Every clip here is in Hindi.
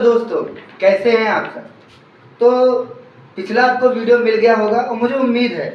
दोस्तों, कैसे हैं आप सब। तो पिछला आपको वीडियो मिल गया होगा और मुझे उम्मीद है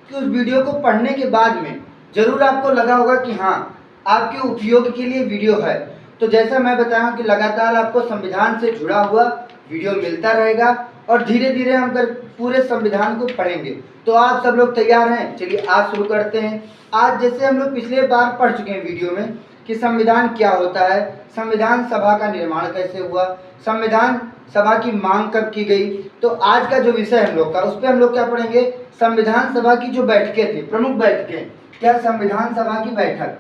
कि उस वीडियो को पढ़ने के बाद में ज़रूर आपको लगा होगा कि हाँ, आपके उपयोग के लिए वीडियो है। तो जैसा मैं बताया हूँ कि लगातार आपको संविधान से जुड़ा हुआ वीडियो मिलता रहेगा और धीरे धीरे हम कर पूरे संविधान को पढ़ेंगे। तो आप सब लोग तैयार हैं? चलिए आज शुरू करते हैं। आज जैसे हम लोग पिछले बार पढ़ चुके हैं वीडियो में कि संविधान क्या होता है, संविधान सभा का निर्माण कैसे हुआ, संविधान सभा की मांग कब की गई। तो आज का जो विषय हम लोग का, उस पर हम लोग क्या पढ़ेंगे, संविधान सभा की जो बैठकें थी, प्रमुख बैठकें। क्या संविधान सभा की बैठक,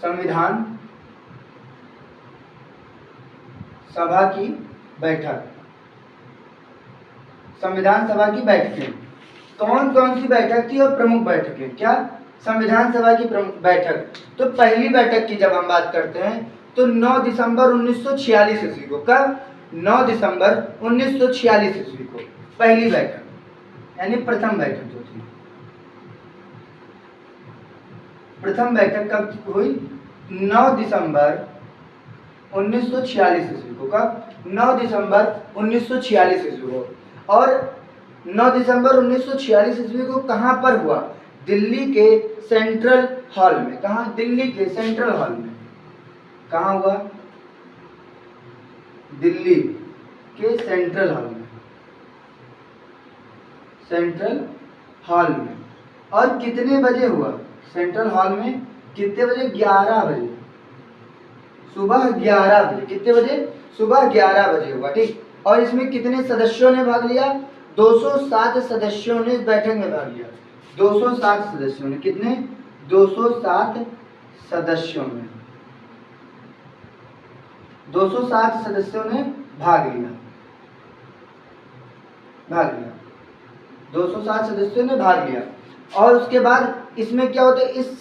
संविधान सभा की बैठक, संविधान सभा की बैठकें कौन कौन सी बैठक थी और प्रमुख बैठकें। क्या संविधान सभा की प्रमुख बैठक। तो पहली बैठक की जब हम बात करते हैं तो 9 दिसंबर 1946 ईस्वी को, कब, 9 दिसंबर 1946 ईस्वी को पहली बैठक, यानी प्रथम बैठक जो थी। प्रथम बैठक कब हुई? 9 दिसंबर 1946 ईस्वी को। कब? 9 दिसंबर 1946 ईस्वी को। और 9 दिसंबर 1946 ईस्वी को कहाँ पर हुआ? दिल्ली के सेंट्रल हॉल में। कहाँ? दिल्ली के सेंट्रल हॉल में। कहाँ हुआ? दिल्ली के सेंट्रल हॉल में, सेंट्रल हॉल में। और कितने बजे हुआ? सेंट्रल हॉल में कितने बजे? 11 बजे, सुबह 11 बजे। कितने बजे? सुबह 11 बजे हुआ। ठीक। और इसमें कितने सदस्यों ने भाग लिया? 207 सदस्यों ने इस बैठक में भाग लिया। 207 सदस्यों ने, कितने? 207 सदस्यों ने, 207 सदस्यों ने भाग लिया, 207 सदस्यों ने भाग लिया। और उसके बाद इसमें क्या होता है, इस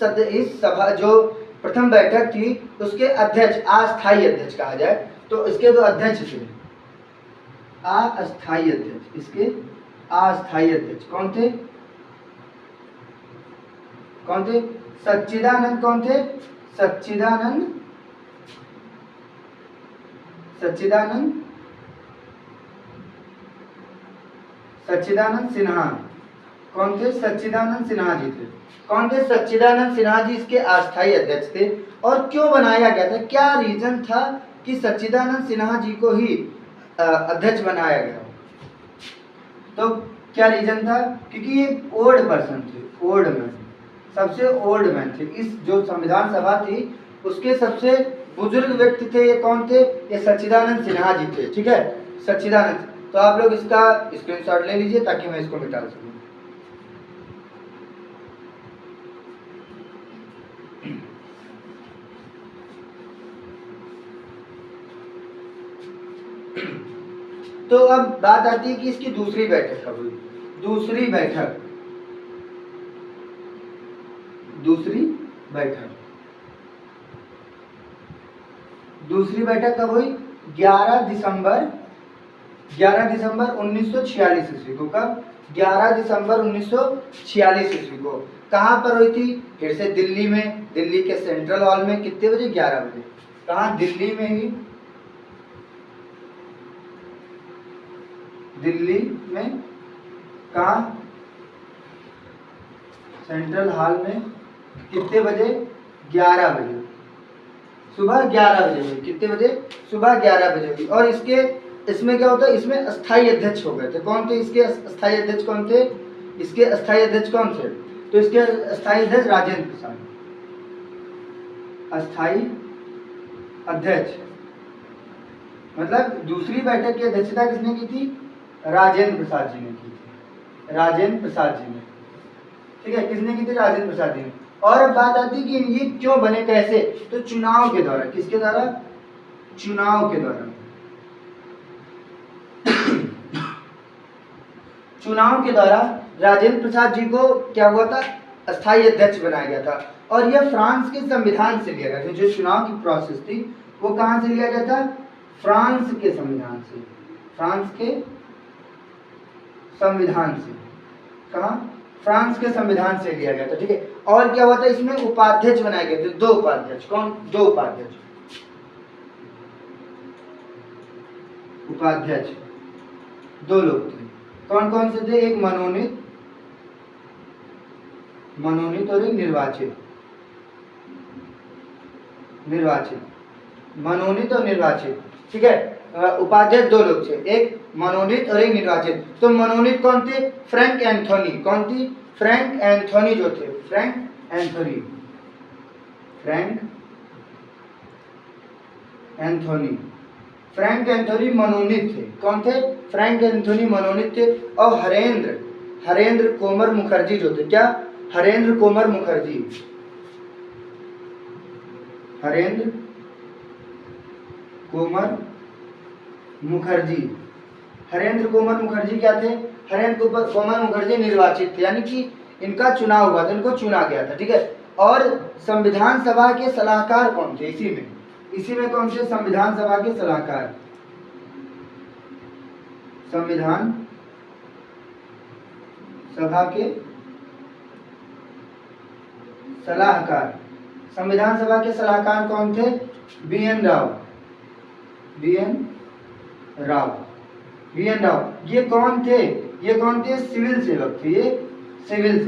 सभा जो प्रथम बैठक थी उसके अध्यक्ष, अस्थायी अध्यक्ष कहा जाए तो इसके दो अध्यक्ष थे, अस्थायी अध्यक्ष। इसके अस्थायी अध्यक्ष कौन थे? कौन थे? सच्चिदानंद। कौन थे? सच्चिदानंद सिन्हा। कौन थे? सच्चिदानंद सिन्हा जी थे। कौन थे? सच्चिदानंद सिन्हा जी इसके अस्थायी अध्यक्ष थे। और क्यों बनाया गया था, क्या रीजन था कि सच्चिदानंद सिन्हा जी को ही अध्यक्ष बनाया गया? तो क्या रीजन था? क्योंकि ये ओल्ड पर्सन थे, ओल्ड मैन, सबसे ओल्ड मैन थे। इस जो संविधान सभा थी उसके सबसे बुजुर्ग व्यक्ति थे। ये कौन थे? ये सच्चिदानंद सिन्हा जी थे। ठीक है, सच्चिदानंद। तो आप लोग इसका स्क्रीनशॉट ले लीजिए ताकि मैं इसको मिटा सकूं। तो अब बात आती है कि इसकी दूसरी बैठक कब हुई। दूसरी बैठक कब हुई? 11 दिसंबर 1946 ईस्वी को। कब? 11 दिसंबर 1946 ईस्वी को। कहाँ पर हुई थी? फिर से दिल्ली में, दिल्ली के सेंट्रल हॉल में। कितने बजे? 11 बजे। कहाँ? दिल्ली में ही, दिल्ली में। कहाँ? सेंट्रल हॉल में। कितने बजे? 11 बजे, सुबह 11 बजे हुई। कितने बजे? सुबह 11 बजे हुई। और इसमें क्या होता है, इसमें अस्थायी अध्यक्ष हो गए थे। कौन थे इसके अस्थायी अध्यक्ष? कौन थे इसके अस्थायी अध्यक्ष? कौन थे? तो इसके अस्थायी अध्यक्ष राजेंद्र प्रसाद। अस्थायी अध्यक्ष मतलब दूसरी बैठक की अध्यक्षता किसने की थी? राजेंद्र प्रसाद जी ने की थी। राजेंद्र प्रसाद जी ने, ठीक है, किसने की थी? राजेंद्र प्रसाद जी ने। और अब बात आती है कि ये क्यों बने, कैसे? तो चुनाव के द्वारा। किसके द्वारा? चुनाव के द्वारा। चुनाव के द्वारा राजेंद्र प्रसाद जी को क्या हुआ था? अस्थायी अध्यक्ष बनाया गया था। और यह फ्रांस के संविधान से लिया गया था। जो चुनाव की प्रोसेस थी वो कहां से लिया गया था? फ्रांस के संविधान से। फ्रांस के संविधान से। कहां? फ्रांस के संविधान से लिया गया था। ठीक है। और क्या हुआ था? इसमें उपाध्यक्ष बनाए गए थे, 2 उपाध्यक्ष। कौन? 2 उपाध्यक्ष। उपाध्यक्ष 2 लोग थे। कौन कौन से थे? एक मनोनीत और एक निर्वाचित। मनोनीत और निर्वाचित, ठीक है। उपाध्यक्ष 2 लोग थे, एक मनोनीत और एक निर्वाचित। तो मनोनीत कौन थे? Frank Anthony. कौन थी? फ्रैंक एंथोनी जो थे, फ्रैंक एंथोनी मनोनीत थे। कौन थे? फ्रैंक एंथोनी मनोनीत थे। और हरेंद्र कोमर मुखर्जी जो थे, क्या? हरेंद्र कोमर मुखर्जी क्या थे? हरेंद्र कोमर मुखर्जी निर्वाचित थे, यानी कि इनका चुनाव हुआ था, इनको चुना गया था, ठीक है। और संविधान सभा के सलाहकार कौन थे? इसी में कौन थे? संविधान सभा के सलाहकार। संविधान सभा के सलाहकार कौन थे? बी.एन. राव। ये कौन थे? सिविल सेवक थे। ये सिविल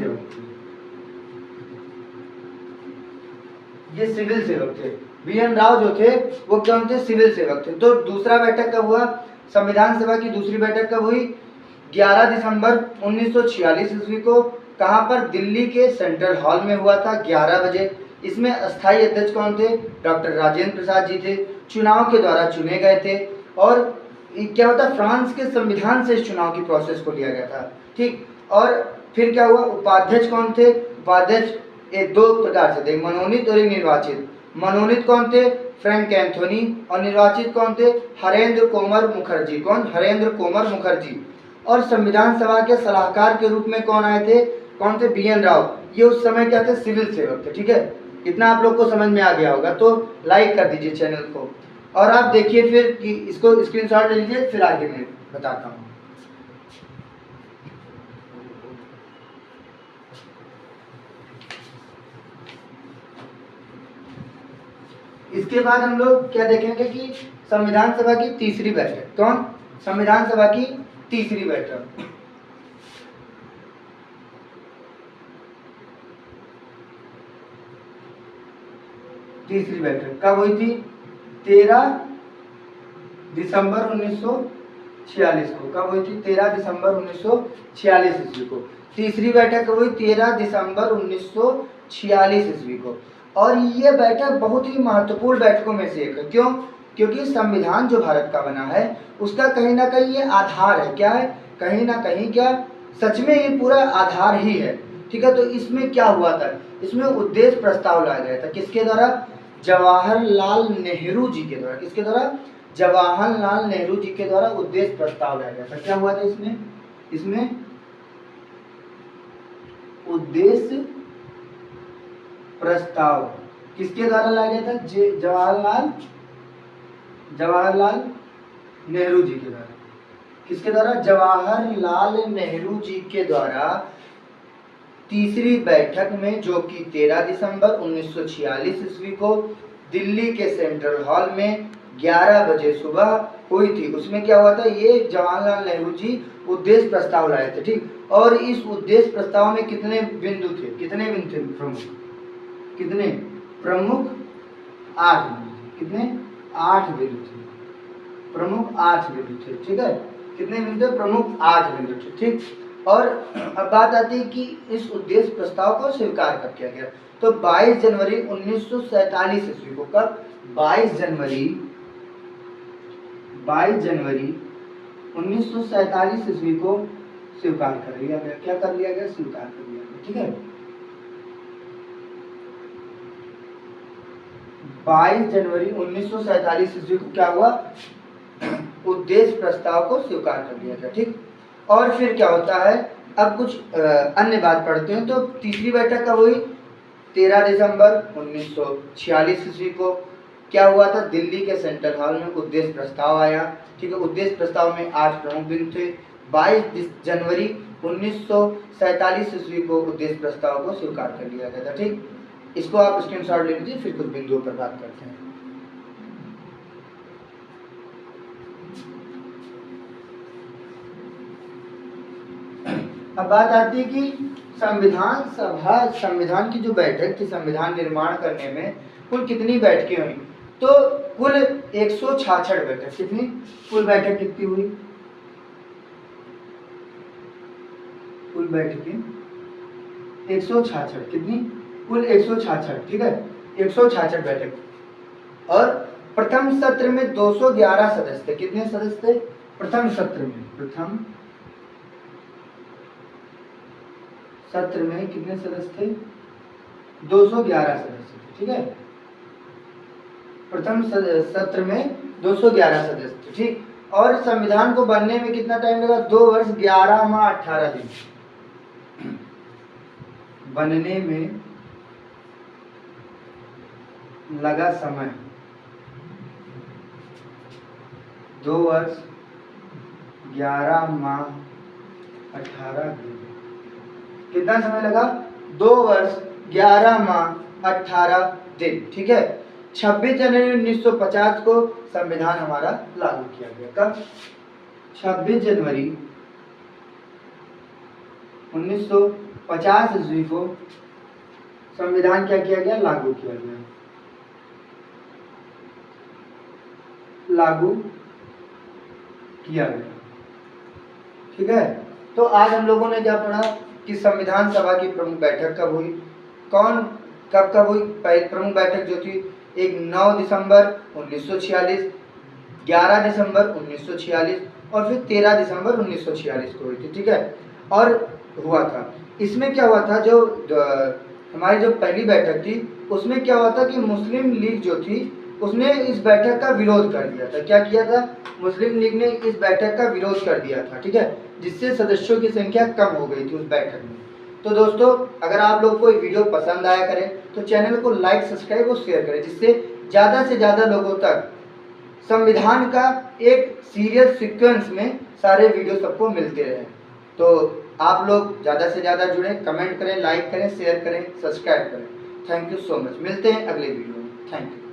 सेवक थे। बी.एन. राव जो थे वो कौन थे? सिविल सेवक थे। तो दूसरा बैठक कब हुआ? संविधान सभा की दूसरी बैठक कब हुई? 11 दिसंबर 1946 ईस्वी को। कहाँ पर? दिल्ली के सेंट्रल हॉल में हुआ था 11 बजे। इसमें अस्थायी अध्यक्ष कौन थे? डॉक्टर राजेंद्र प्रसाद जी थे, चुनाव के द्वारा चुने गए थे। और क्या होता, फ्रांस के संविधान से इस चुनाव की प्रोसेस को लिया गया था, ठीक। और फिर क्या हुआ? उपाध्यक्ष कौन थे? उपाध्यक्ष 2 प्रकार से थे, मनोनीत और निर्वाचित। मनोनीत कौन थे? Frank Anthony. और निर्वाचित कौन थे? हरेंद्र कोमर मुखर्जी। कौन? हरेंद्र कोमर मुखर्जी। और संविधान सभा के सलाहकार के रूप में कौन आए थे? कौन थे? बी.एन. राव। ये उस समय क्या थे? सिविल सेवक थे, ठीक है। इतना आप लोग को समझ में आ गया होगा, तो लाइक कर दीजिए चैनल को। और आप देखिए फिर कि इसको स्क्रीनशॉट ले लीजिए, फिर आगे मैं बताता हूँ। इसके बाद हम लोग क्या देखेंगे कि संविधान सभा की तीसरी बैठक। कौन? संविधान सभा की तीसरी बैठक। कब हुई थी? 13 दिसंबर 1946 को। कब हुई थी? 13 दिसंबर 1946 ईस्वी को। तीसरी बैठक हुई 13 दिसंबर 1946 ईस्वी को। और ये बैठक बहुत ही महत्वपूर्ण बैठकों में से एक है। क्यों? क्योंकि संविधान जो भारत का बना है उसका कहीं ना कहीं ये आधार है। क्या है? कहीं ना कहीं क्या, सच में ये पूरा आधार ही है, ठीक है। तो इसमें क्या हुआ था? इसमें उद्देश्य प्रस्ताव लाया गया था। किसके द्वारा? जवाहरलाल नेहरू जी के द्वारा। किसके द्वारा? जवाहरलाल नेहरू जी के द्वारा उद्देश्य प्रस्ताव लाया गया था। क्या हुआ था इसमें उद्देश्य प्रस्ताव किसके द्वारा लाया गया था? जवाहरलाल नेहरू जी के द्वारा। किसके द्वारा? जवाहरलाल नेहरू जी के द्वारा तीसरी बैठक में, जो कि 13 दिसंबर 1946 ईस्वी को दिल्ली के सेंट्रल हॉल में 11 बजे सुबह हुई थी। उसमें क्या हुआ था? ये जवाहरलाल नेहरू जी उद्देश्य प्रस्ताव लाए थे, ठीक। और इस उद्देश्य प्रस्ताव में कितने बिंदु थे? प्रमुख? कितने प्रमुख? 8 बिंदु। कितने? 8 बिंदु थे। प्रमुख 8 बिंदु थे, ठीक है। कितने बिंदु? प्रमुख 8 बिंदु थे, ठीक। और अब बात आती है कि इस उद्देश्य प्रस्ताव को स्वीकार कब किया गया। तो 22 जनवरी 1947 ईस्वी को। कब? 22 जनवरी 1947 ईस्वी को स्वीकार कर लिया गया। क्या कर लिया गया? स्वीकार कर लिया गया, ठीक है। 22 जनवरी 1947 ईस्वी को क्या हुआ? उद्देश्य प्रस्ताव को स्वीकार कर लिया गया, ठीक। और फिर क्या होता है? अब कुछ अन्य बात पढ़ते हैं। तो तीसरी बैठक कब हुई? 13 दिसंबर 1946 ईस्वी को। क्या हुआ था? दिल्ली के सेंट्रल हॉल में उद्देश्य प्रस्ताव आया, ठीक है। उद्देश्य प्रस्ताव में 8 प्रमुख बिंदु थे। 22 जनवरी 1947 ईस्वी को उद्देश्य प्रस्ताव को स्वीकार कर लिया गया था, ठीक। इसको आप स्क्रीनशॉट ले लीजिए, फिर कुछ बिंदुओं पर बात करते हैं। अब बात आती है कि संविधान सभा, संविधान की जो बैठक थी संविधान निर्माण करने में कुल कितनी बैठकें हुई, तो कुल 166 बैठक। कितनी कुल बैठक कितनी हुई, कुल बैठकें 166। कितनी कुल 166, ठीक है 166 बैठक। और प्रथम सत्र में 211 सदस्य थे। कितने सदस्य थे प्रथम सत्र में, प्रथम सत्र में कितने सदस्य थे 211 सदस्य थे, ठीक है प्रथम सत्र में 211 सदस्य थे, ठीक। और संविधान को बनने में कितना टाइम लगा, 2 वर्ष 11 माह 18 दिन बनने में लगा समय, 2 वर्ष 11 माह 18 दिन। कितना समय लगा, 2 वर्ष 11 माह 18 दिन, ठीक है। 26 जनवरी 1950 को संविधान हमारा लागू किया गया। कब, 26 जनवरी 1950 ईस्वी को संविधान क्या किया गया, लागू किया गया, लागू किया गया, ठीक है। तो आज हम लोगों ने क्या पढ़ा कि संविधान सभा की प्रमुख बैठक कब हुई, कौन कब हुई। पहली प्रमुख बैठक जो थी एक 9 दिसंबर 1946, 11 दिसंबर 1946 और फिर 13 दिसंबर 1946 को हुई थी, ठीक है। और हुआ था, इसमें क्या हुआ था, जो हमारी जो पहली बैठक थी उसमें क्या हुआ था कि मुस्लिम लीग जो थी उसने इस बैठक का विरोध कर दिया था। क्या किया था, मुस्लिम लीग ने इस बैठक का विरोध कर दिया था, ठीक है, जिससे सदस्यों की संख्या कम हो गई थी उस बैठक में। तो दोस्तों अगर आप लोग को ये वीडियो पसंद आया करे तो चैनल को लाइक, सब्सक्राइब और शेयर करें, जिससे ज़्यादा से ज़्यादा लोगों तक संविधान का एक सीरियल सीक्वेंस में सारे वीडियो सबको मिलते रहे। तो आप लोग ज़्यादा से ज़्यादा जुड़ें, कमेंट करें, लाइक करें, शेयर करें, सब्सक्राइब करें। Thank you so much. मिलते हैं अगले वीडियो में। Thank you.